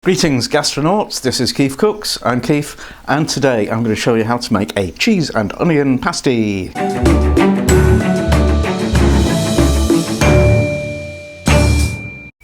Greetings gastronauts, this is Keith Cooks, I'm Keith, and today I'm going to show you how to make a cheese and onion pasty.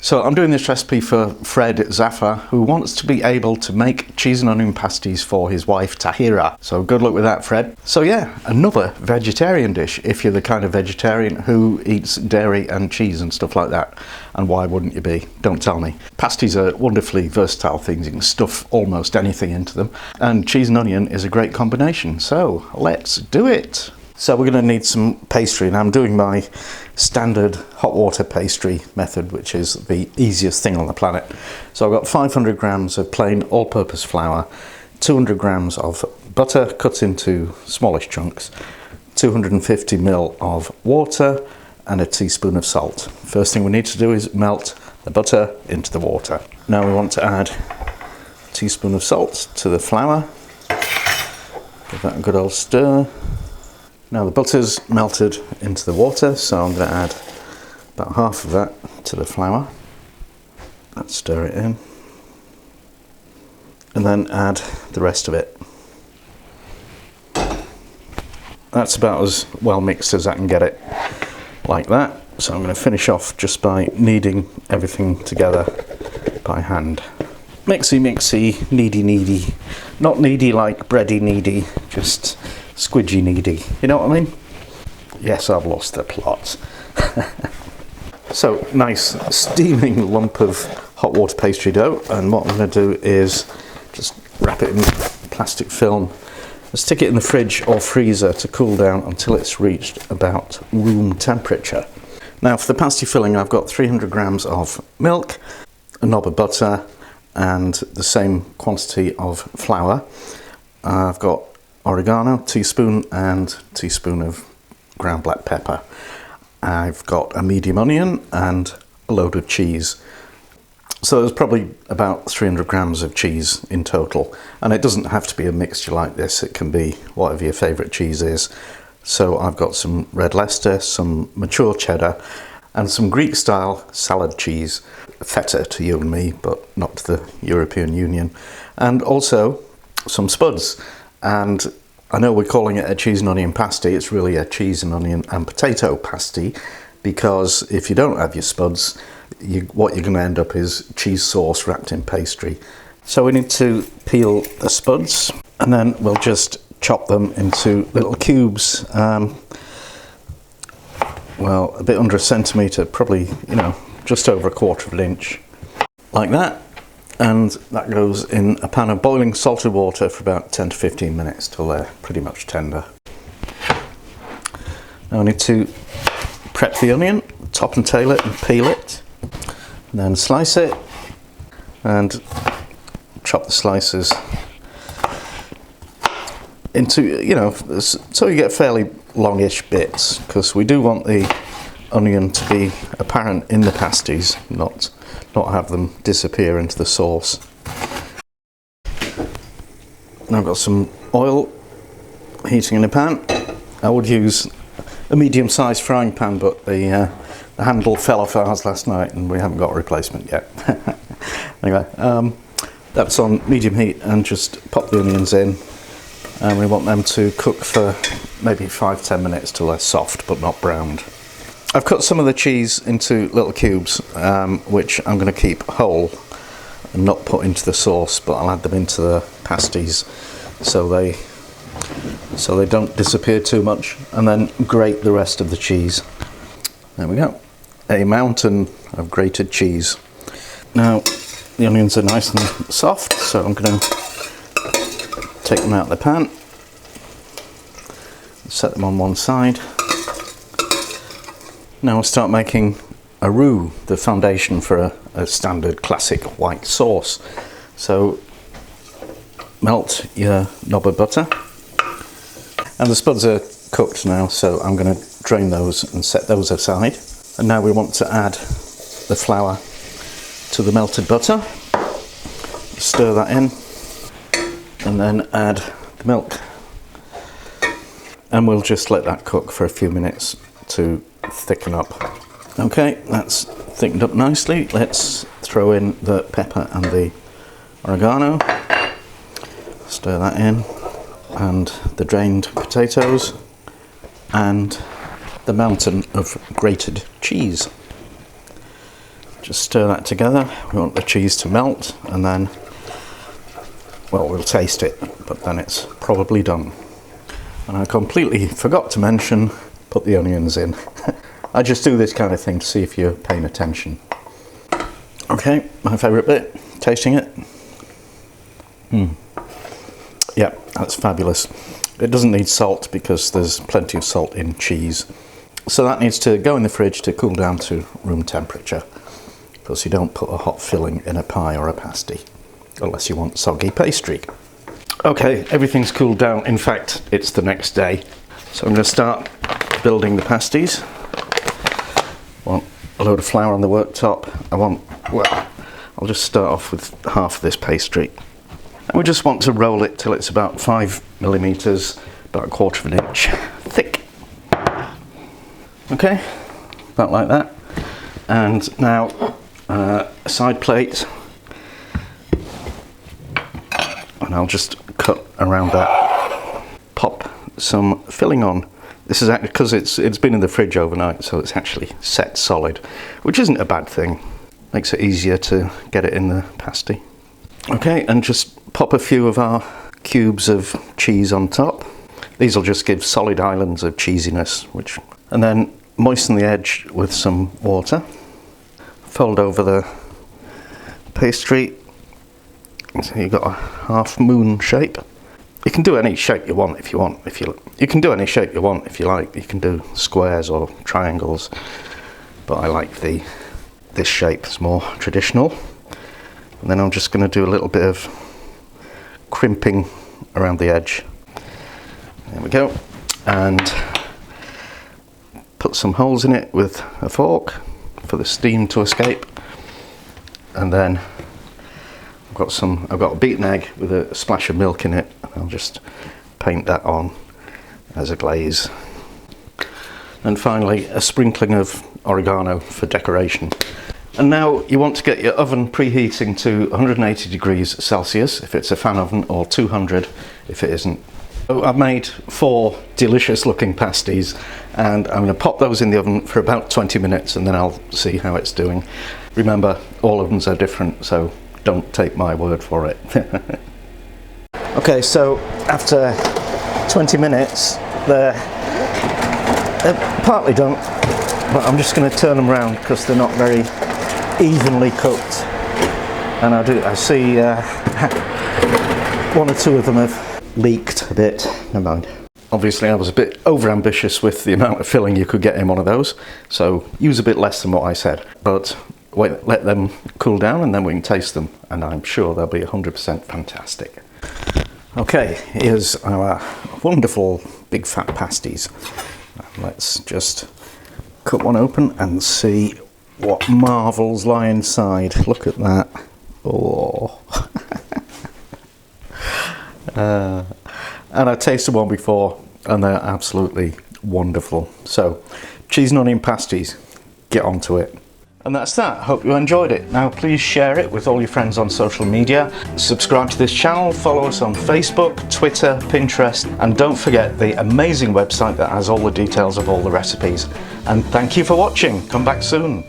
So I'm doing this recipe for Fred Zaffa, who wants to be able to make cheese and onion pasties for his wife Tahira. So good luck with that, Fred. So yeah, another vegetarian dish if you're the kind of vegetarian who eats dairy and cheese and stuff like that. And why wouldn't you be? Don't tell me. Pasties are wonderfully versatile things. You can stuff almost anything into them. And cheese and onion is a great combination. So let's do it. So we're going to need some pastry, and I'm doing my standard hot water pastry method, which is the easiest thing on the planet. So I've got 500 grams of plain all-purpose flour, 200 grams of butter cut into smallish chunks, 250 ml of water, and a teaspoon of salt. First thing we need to do is melt the butter into the water. Now we want to add a teaspoon of salt to the flour. Give that a good old stir. Now the butter's melted into the water, so I'm going to add about half of that to the flour. Let's stir it in. And then add the rest of it. That's about as well mixed as I can get it, like that. So I'm going to finish off just by kneading everything together by hand. Mixy, mixy, kneady, kneady. Not kneady like bready kneady, just squidgy kneady, you know what I mean? Yes, I've lost the plot. So, nice steaming lump of hot water pastry dough, and what I'm going to do is just wrap it in plastic film and stick it in the fridge or freezer to cool down until it's reached about room temperature. Now for the pasty filling, I've got 300 grams of milk, a knob of butter, and the same quantity of flour. I've got oregano, teaspoon, and teaspoon of ground black pepper. I've got a medium onion and a load of cheese. So there's probably about 300 grams of cheese in total. And it doesn't have to be a mixture like this, it can be whatever your favourite cheese is. So I've got some red Leicester, some mature cheddar, and some Greek style salad cheese. Feta to you and me, but not to the European Union. And also some spuds. And I know we're calling it a cheese and onion pasty, it's really a cheese and onion and potato pasty, because if you don't have your spuds, what you're going to end up is cheese sauce wrapped in pastry. So we need to peel the spuds, and then we'll just chop them into little cubes, well, a bit under a centimetre, probably, you know, just over 1/4 of an inch, like that. And that goes in a pan of boiling salted water for about 10 to 15 minutes till they're pretty much tender. Now I need to prep the onion, top and tail it and peel it, and then slice it and chop the slices into, you know, so you get fairly longish bits, because we do want the onion to be apparent in the pasties, not have them disappear into the sauce. Now I've got some oil heating in a pan. I would use a medium-sized frying pan, but the handle fell off ours last night and we haven't got a replacement yet. Anyway, that's on medium heat, and just pop the onions in, and we want them to cook for maybe 5-10 minutes till they're soft but not browned. I've cut some of the cheese into little cubes, which I'm going to keep whole and not put into the sauce, but I'll add them into the pasties so they don't disappear too much, and then grate the rest of the cheese. There we go, a mountain of grated cheese. Now the onions are nice and soft, so I'm going to take them out of the pan, set them on one side. Now we'll start making a roux, the foundation for a standard classic white sauce. So melt your knob of butter, and the spuds are cooked now, so I'm going to drain those and set those aside. And now we want to add the flour to the melted butter, stir that in, and then add the milk, and we'll just let that cook for a few minutes to thicken up. Okay, that's thickened up nicely. Let's throw in the pepper and the oregano, stir that in, and the drained potatoes, and the mountain of grated cheese. Just stir that together. We want the cheese to melt, and then, well, we'll taste it, but then it's probably done. And I completely forgot to mention, put the onions in. I just do this kind of thing to see if you're paying attention. Okay, my favourite bit, tasting it. Yeah, that's fabulous. It doesn't need salt because there's plenty of salt in cheese. So that needs to go in the fridge to cool down to room temperature, because you don't put a hot filling in a pie or a pasty, unless you want soggy pastry. Okay, everything's cooled down. In fact, it's the next day. So I'm going to start building the pasties. I want a load of flour on the worktop. I'll just start off with half of this pastry. And we just want to roll it till it's about 5mm, about 1/4 of an inch thick. Okay, about like that. And now a side plate. And I'll just cut around that. Pop some filling on. This is actually because it's been in the fridge overnight, so it's actually set solid, which isn't a bad thing. Makes it easier to get it in the pasty. Okay, and just pop a few of our cubes of cheese on top. These will just give solid islands of cheesiness, and then moisten the edge with some water. Fold over the pastry. So you've got a half moon shape. You can do any shape you want if you want. You can do any shape you want if you like. You can do squares or triangles, but I like this shape. It's more traditional. And then I'm just going to do a little bit of crimping around the edge. There we go. And put some holes in it with a fork for the steam to escape. And then I've got a beaten egg with a splash of milk in it. I'll just paint that on as a glaze. And finally, a sprinkling of oregano for decoration. And now you want to get your oven preheating to 180 degrees Celsius if it's a fan oven, or 200 if it isn't. So I've made 4 delicious looking pasties, and I'm going to pop those in the oven for about 20 minutes and then I'll see how it's doing. Remember, all ovens are different, so don't take my word for it. Okay, so after 20 minutes, they're partly done, but I'm just going to turn them around because they're not very evenly cooked. And I see 1 or 2 of them have leaked a bit. Never mind. Obviously, I was a bit over-ambitious with the amount of filling you could get in one of those, so use a bit less than what I said. But wait, let them cool down and then we can taste them, and I'm sure they'll be 100% fantastic. Okay, here's our wonderful big fat pasties. Let's just cut one open and see what marvels lie inside. Look at that. Oh. And I tasted one before and they're absolutely wonderful. So, cheese and onion pasties, get onto it. And that's that. Hope you enjoyed it. Now please share it with all your friends on social media. Subscribe to this channel, follow us on Facebook, Twitter, Pinterest, and don't forget the amazing website that has all the details of all the recipes. And thank you for watching. Come back soon.